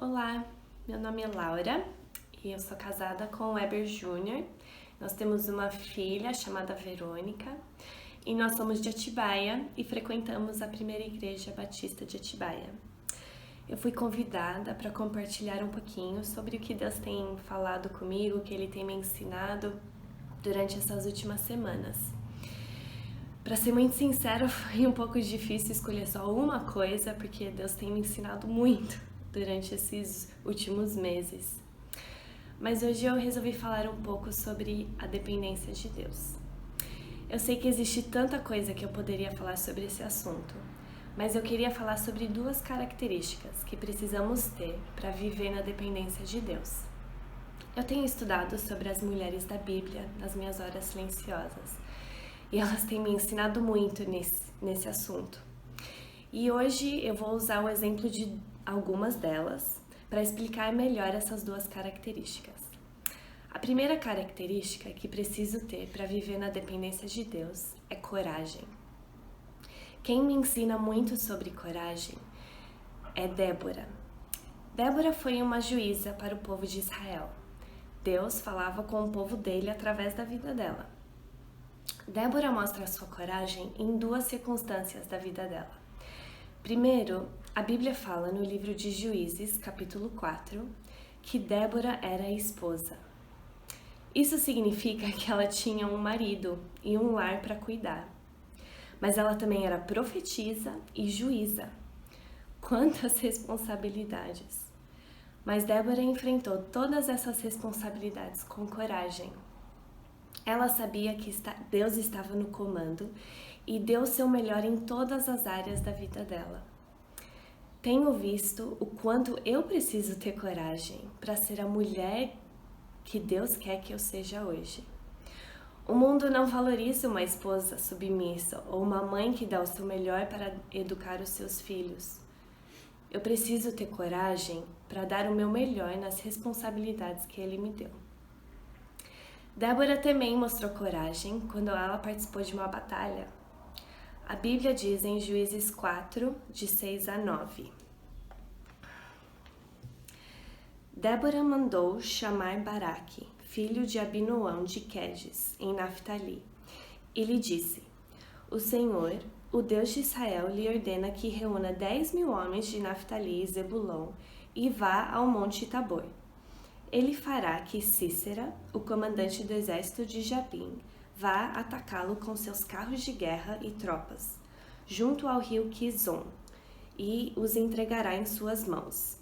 Olá, meu nome é Laura e eu sou casada com o Weber Júnior. Nós temos uma filha chamada Verônica e nós somos de Atibaia e frequentamos a primeira igreja batista de Atibaia. Eu fui convidada para compartilhar um pouquinho sobre o que Deus tem falado comigo, o que Ele tem me ensinado durante essas últimas semanas. Para ser muito sincera, foi um pouco difícil escolher só uma coisa, porque Deus tem me ensinado muito durante esses últimos meses. Mas hoje eu resolvi falar um pouco sobre a dependência de Deus. Eu sei que existe tanta coisa que eu poderia falar sobre esse assunto, mas eu queria falar sobre duas características que precisamos ter para viver na dependência de Deus. Eu tenho estudado sobre as mulheres da Bíblia nas minhas horas silenciosas e elas têm me ensinado muito nesse assunto. E hoje eu vou usar o exemplo de algumas delas para explicar melhor essas duas características. A primeira característica que preciso ter para viver na dependência de Deus é coragem. Quem me ensina muito sobre coragem é Débora. Débora foi uma juíza para o povo de Israel. Deus falava com o povo dele através da vida dela. Débora mostra a sua coragem em duas circunstâncias da vida dela. Primeiro, a Bíblia fala no livro de Juízes, capítulo 4, que Débora era a esposa. Isso significa que ela tinha um marido e um lar para cuidar. Mas ela também era profetisa e juíza. Quantas responsabilidades! Mas Débora enfrentou todas essas responsabilidades com coragem. Ela sabia que Deus estava no comando e deu seu melhor em todas as áreas da vida dela. Tenho visto o quanto eu preciso ter coragem para ser a mulher que Deus quer que eu seja hoje. O mundo não valoriza uma esposa submissa ou uma mãe que dá o seu melhor para educar os seus filhos. Eu preciso ter coragem para dar o meu melhor nas responsabilidades que Ele me deu. Débora também mostrou coragem quando ela participou de uma batalha. A Bíblia diz em Juízes 4, de 6 a 9. Débora mandou chamar Baraque, filho de Abinoão de Quedes, em Naftali, e lhe disse: O Senhor, o Deus de Israel, lhe ordena que reúna 10.000 homens de Naftali e Zebulon e vá ao monte Tabor. Ele fará que Sísera, o comandante do exército de Jabim, vá atacá-lo com seus carros de guerra e tropas, junto ao rio Quizon, e os entregará em suas mãos.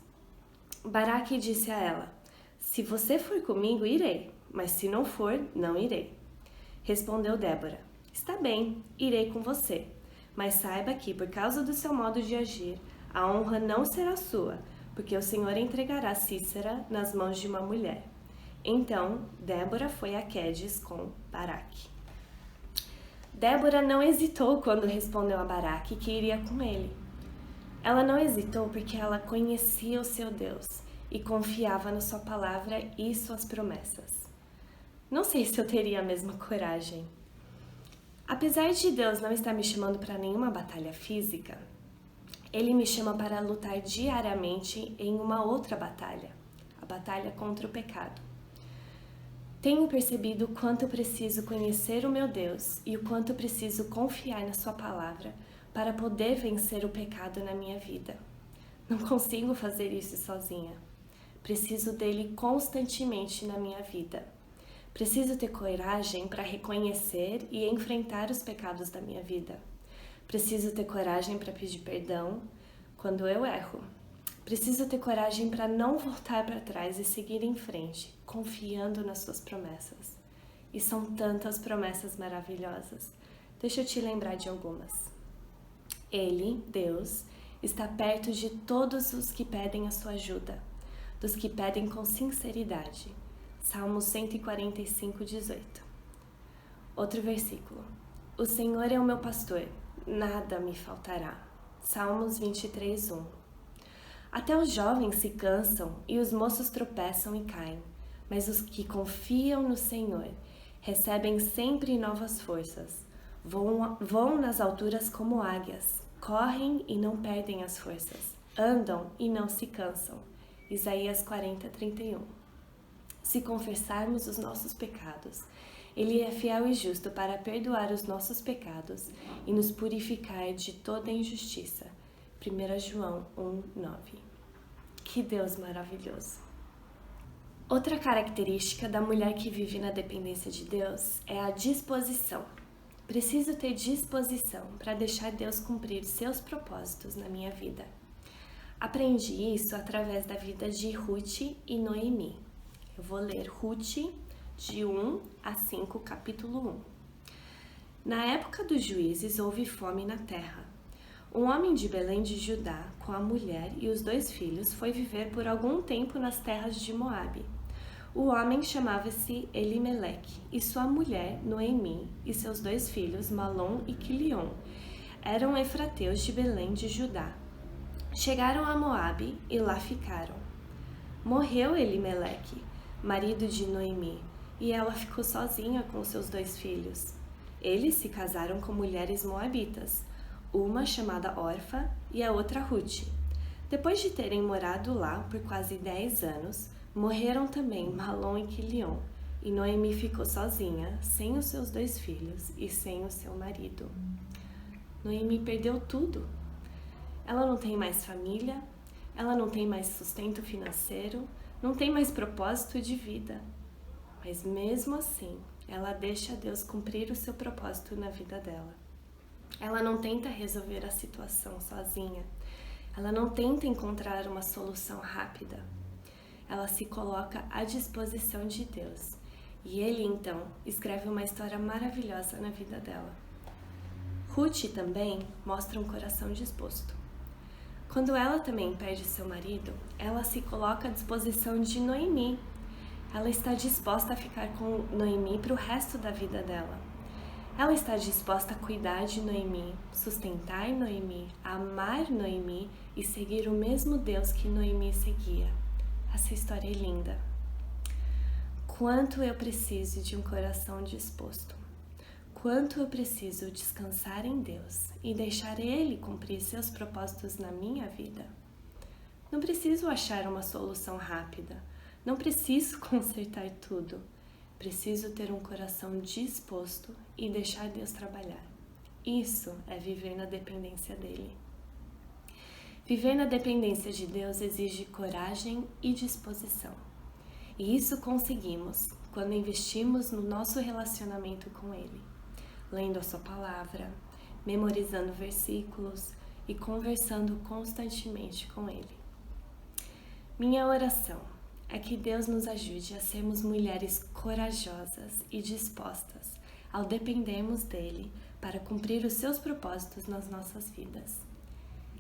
Baraque disse a ela: Se você for comigo, irei, mas se não for, não irei. Respondeu Débora: Está bem, irei com você, mas saiba que, por causa do seu modo de agir, a honra não será sua, porque o Senhor entregará Sísera nas mãos de uma mulher. Então, Débora foi a Quedes com Baraque. Débora não hesitou quando respondeu a Baraque que iria com ele. Ela não hesitou porque ela conhecia o seu Deus e confiava na sua palavra e suas promessas. Não sei se eu teria a mesma coragem. Apesar de Deus não estar me chamando para nenhuma batalha física, Ele me chama para lutar diariamente em uma outra batalha, a batalha contra o pecado. Tenho percebido o quanto preciso conhecer o meu Deus e o quanto preciso confiar na sua palavra para poder vencer o pecado na minha vida. Não consigo fazer isso sozinha. Preciso dele constantemente na minha vida. Preciso ter coragem para reconhecer e enfrentar os pecados da minha vida. Preciso ter coragem para pedir perdão quando eu erro. Preciso ter coragem para não voltar para trás e seguir em frente, confiando nas suas promessas. E são tantas promessas maravilhosas. Deixa eu te lembrar de algumas. Ele, Deus, está perto de todos os que pedem a sua ajuda, dos que pedem com sinceridade. Salmos 145, 18. Outro versículo. O Senhor é o meu pastor, nada me faltará. Salmos 23, 1. Até os jovens se cansam e os moços tropeçam e caem, mas os que confiam no Senhor recebem sempre novas forças. Voam nas alturas como águias, correm e não perdem as forças, andam e não se cansam. Isaías 40:31. Se confessarmos os nossos pecados, Ele é fiel e justo para perdoar os nossos pecados e nos purificar de toda injustiça. 1 João 1:9. Que Deus maravilhoso! Outra característica da mulher que vive na dependência de Deus é a disposição. Preciso ter disposição para deixar Deus cumprir seus propósitos na minha vida. Aprendi isso através da vida de Ruth e Noemi. Eu vou ler Ruth de 1 a 5, capítulo 1. Na época dos juízes houve fome na terra. Um homem de Belém de Judá, com a mulher e os 2 filhos, foi viver por algum tempo nas terras de Moabe. O homem chamava-se Elimeleque, e sua mulher, Noemi, e seus 2 filhos, Malom e Quilion, eram efrateus de Belém de Judá. Chegaram a Moabe e lá ficaram. Morreu Elimeleque, marido de Noemi, e ela ficou sozinha com seus 2 filhos. Eles se casaram com mulheres moabitas, uma chamada Orfa e a outra Ruth. Depois de terem morado lá por quase 10 anos, morreram também Malom e Quilion, e Noemi ficou sozinha, sem os seus 2 filhos e sem o seu marido. Noemi perdeu tudo. Ela não tem mais família, ela não tem mais sustento financeiro, não tem mais propósito de vida. Mas mesmo assim, ela deixa Deus cumprir o seu propósito na vida dela. Ela não tenta resolver a situação sozinha. Ela não tenta encontrar uma solução rápida. Ela se coloca à disposição de Deus. E Ele, então, escreve uma história maravilhosa na vida dela. Ruth também mostra um coração disposto. Quando ela também perde seu marido, ela se coloca à disposição de Noemi. Ela está disposta a ficar com Noemi para o resto da vida dela. Ela está disposta a cuidar de Noemi, sustentar Noemi, amar Noemi e seguir o mesmo Deus que Noemi seguia. Essa história é linda. Quanto eu preciso de um coração disposto. Quanto eu preciso descansar em Deus e deixar Ele cumprir seus propósitos na minha vida. Não preciso achar uma solução rápida. Não preciso consertar tudo. Preciso ter um coração disposto e deixar Deus trabalhar. Isso é viver na dependência dEle. Viver na dependência de Deus exige coragem e disposição. E isso conseguimos quando investimos no nosso relacionamento com Ele, lendo a Sua palavra, memorizando versículos e conversando constantemente com Ele. Minha oração é que Deus nos ajude a sermos mulheres corajosas e dispostas ao dependermos dEle para cumprir os seus propósitos nas nossas vidas.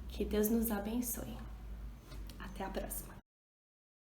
Que Deus nos abençoe. Até a próxima.